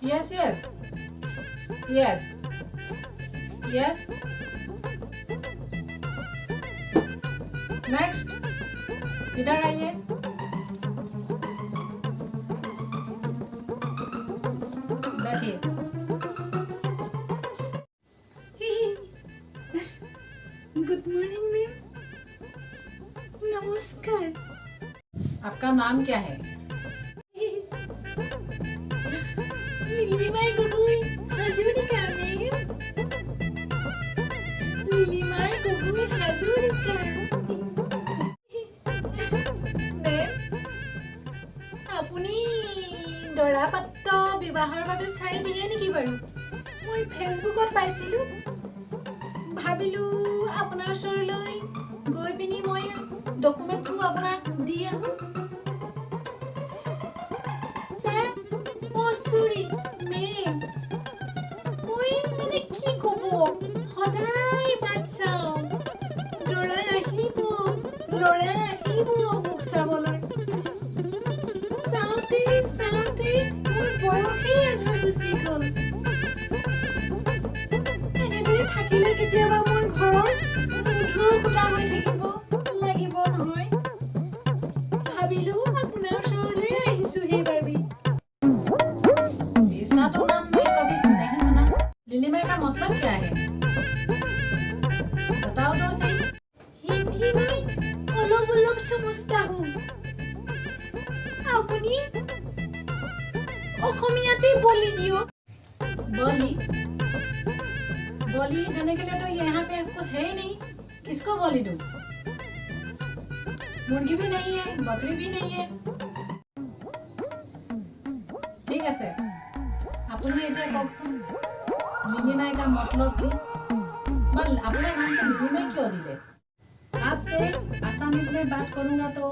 Yes, yes. Yes. Yes. Next. इधर आइए. बैठिए. Good morning ma'am. नमस्कार. आपका नाम क्या है? नीलिमा गगोई हाजुरिका मैम. नीलिमा गगोई हाजुरिका. मैम, আপুনি দৰা পাত্ৰ বিবাহৰ বাবে চাই দিয়ে নেকি বাৰু? মই ফেচবুকত পাইছিলোঁ. ভাবিলোঁ আপোনাৰ ওচৰলৈ গৈ পিনি মই ডকুমেণ্টছবোৰ আপোনাক দি আহোঁ. ছাৰ, চৰি মেম, মই মানে কি ক'ব, সদায় বাট চাওঁ. ল'ৰা আহিব মোক চাবলৈ. চাওঁতে মোৰ বয়সেই আধা গুচি গ'ল. এনেদৰে থাকিলে কেতিয়াবা মই ঘৰৰ খুটা হৈ থাকিব লাগিব নহয়. ভাবিলোঁ আপোনাৰ ওচৰলৈ আহিছোঁ সেইবাবে. इसका तो नाम मैं कभी नहीं सुना. नीलिमा का मतलब क्या है? बताओ तो सही. हिंदी में अलग अलग समझता हूँ. আপুনি অসমীয়াতে বলি দিয়ক. बोली बोली देने के लिए तो यहाँ पे कुछ है ही नहीं. किसको बोली दूँ? मुर्गी भी नहीं है, बकरी भी नहीं है. ठीक है सर. আপুনি এতিয়া কওকচোন নীলিমাই का मतलब কি? মানে আপোনাৰ নামটো নীলিমাই क्यों दिले? आपसे आसामीज में बात करूंगा तो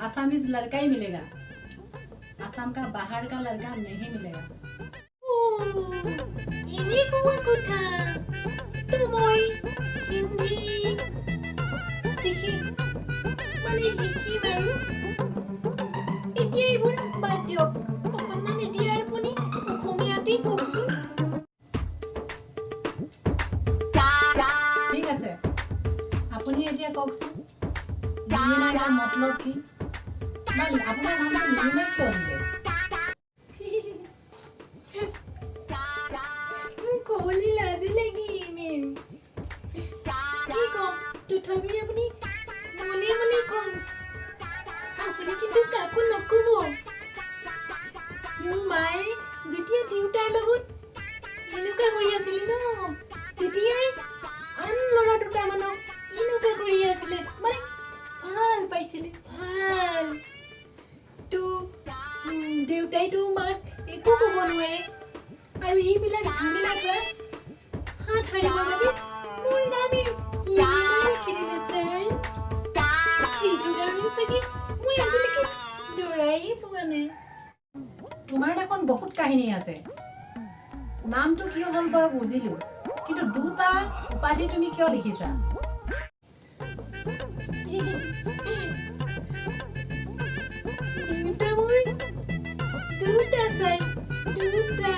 आसामीज लड़का ही मिलेगा. आसाम का बाहर का लड़का नहीं मिलेगा. এনেকুৱা কথা. তো মই হিন্দী শিকিম আৰু এতিয়া এইবোৰ বাদ দিয়ক. অকণমান এতিয়া আপুনি অসমীয়াতেই কওকচোন. ঠিক আছে. আপুনি এতিয়া কওকচোন নীলিমাই का मतलब কি? মানে আপোনাৰ নামটো নীলিমাই কিয় দিলে? মোক ক'বলৈ লাজ লাগি মেম. কি ক'ম, তথাপি আপুনি মনে মনে ক'ম. আপুনি কিন্তু কাকো নক'ব. মোৰ মায়ে যেতিয়া দেউতাৰ লগত এনেকুৱা কৰি আছিলে ন, তেতিয়াই আন ল'ৰা দুটামানক এনেকুৱা কৰি আছিলে. মানে ভাল পাইছিলে, ভাল. তো দেউতাইতো মাক একো ক'ব নোৱাৰে. আৰু এইবিলাক ঝামেলাৰ পৰা হাত সাৰিবৰ বাবে মোৰ নামে লিখি দিলে ছাৰ. সেইটো কাৰণে চাগে মই আজিলৈকে দৰাই পোৱা নাই. তোমাৰ দেখোন বহুত কাহিনী আছে. নামটো কিয় হ'ল বাৰু বুজিলো, কিন্তু দুটা উপাধি তুমি কিয় লিখিছা? দেউতা মোৰ দুটা ছাৰ, দুটা.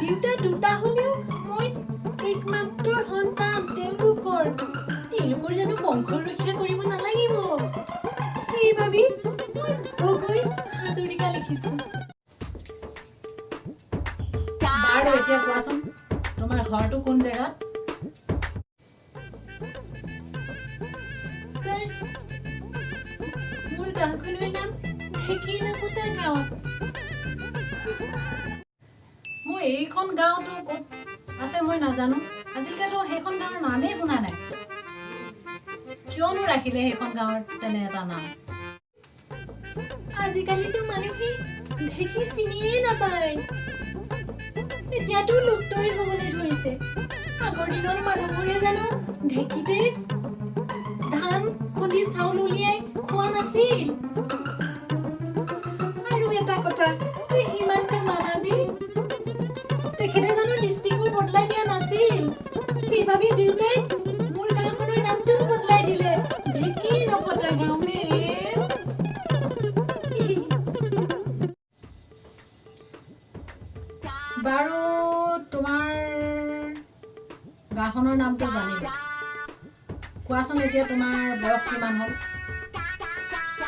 দেউতা দুটা হ'লেও মই একমাত্ৰ সন্তান তেওঁলোকৰ জানো বংশ ৰক্ষা কৰিব নালাগিব? সেইবাবে মই গগৈ হাজৰিকা লিখিছোঁ. বাৰু এতিয়া কোৱাচোন তোমাৰ ঘৰটো কোন জেগাত? ছাৰ, মোৰ গাঁওখনৰ নাম ঢেকীয়াপতা গাঁও. মই এইখন গাঁৱতো ক'ত আছে মই নাজানো. আজিকালিতো সেইখন গাঁৱৰ নামেই শুনা নাই. কিয়নো ৰাখিলে সেইখন গাঁৱৰ তেনে এটা নাম? আজিকালিতো মানুহে ঢেকী চিনিয়ে নাপায়. এতিয়াতো লুপ্তই হ'বলৈ ধৰিছে. আগৰ দিনৰ মানুহবোৰে জানো ঢেকীতে ধান খুন্দি চাউল উলিয়াই খোৱা নাছিল? আৰু এটা কথা, হিমান্ত মামাজী তেখেতে জানো ডিষ্ট্ৰিক্টবোৰ বদলাই দিয়া নাছিল? সেইবাবে দেউতাই মোৰ গাঁওখনৰ নামটো বদলাই দিলে ঢেকীয়াপতা গাঁও. বাৰু তোমাৰ গাঁওখনৰ নামটো জানিলোঁ। কোৱাচোন এতিয়া তোমাৰ বয়স কিমান হ'ল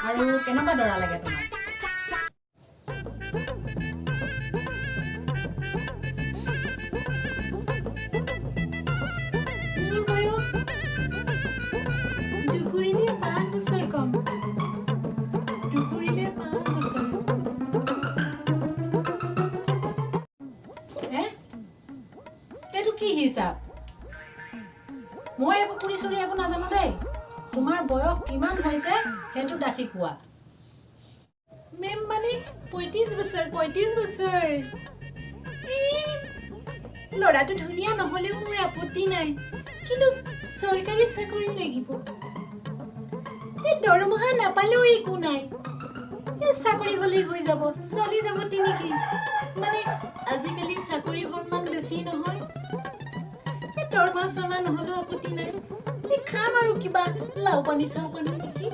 আৰু কেনেকুৱা দৰা লাগে তোমাক? মোৰ বয়স 2 কৰিলে 5 বছৰ কম। 2 কৰিলে 5 বছৰ। এইটো কি হিচাপ? মই একো কৰি চুৰি একো নাজানো দেই। তোমাৰ বয়স কিমান হৈছে সেইটো ডাঠি কোৱা। মেম মানে 35 বছৰ 35 বছৰ। ল'ৰাটো ধুনীয়া নহ'লেও মোৰ আপত্তি নাই, কিন্তু চৰকাৰী চাকৰি লাগিব। এই দৰমহা নাপালেও একো নাই, এই চাকৰি হ'লেই হৈ যাব, চলি যাব তেনেকি। মানে আজিকালি চাকৰিৰ সন্মান বেছি নহয়। এই দৰমহা চৰমহা নহ'লেও আপত্তি নাই, এই খাম আৰু কিবা লাও পানী চাও পানী নেকি।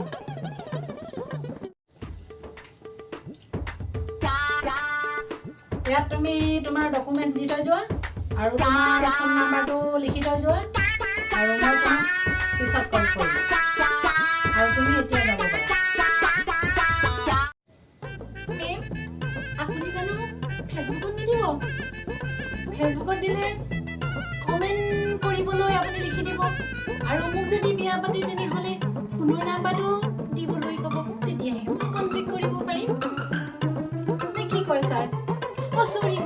ইয়াত তুমি তোমাৰ ডকুমেণ্টছ দি থৈ যোৱা আৰু তোমাৰ ফোন নাম্বাৰটো লিখি থৈ যোৱা, আৰু মই তোমাক পিছত কল কৰিম। আৰু তুমি এতিয়া যাব পাৰা। মেম, আপুনি জানো ফেচবুকত নিদিব? ফেচবুকত দিলে কমেণ্ট কৰিবলৈ আপুনি লিখি দিব, আৰু মোক যদি বিয়া পাতে তেনেহ'লে ফোনৰ নাম্বাৰটো দিবলৈ ক'ব, তেতিয়াহে মই কণ্টেক্ট কৰিব পাৰিম। নে কি কয় ছাৰ? চৰি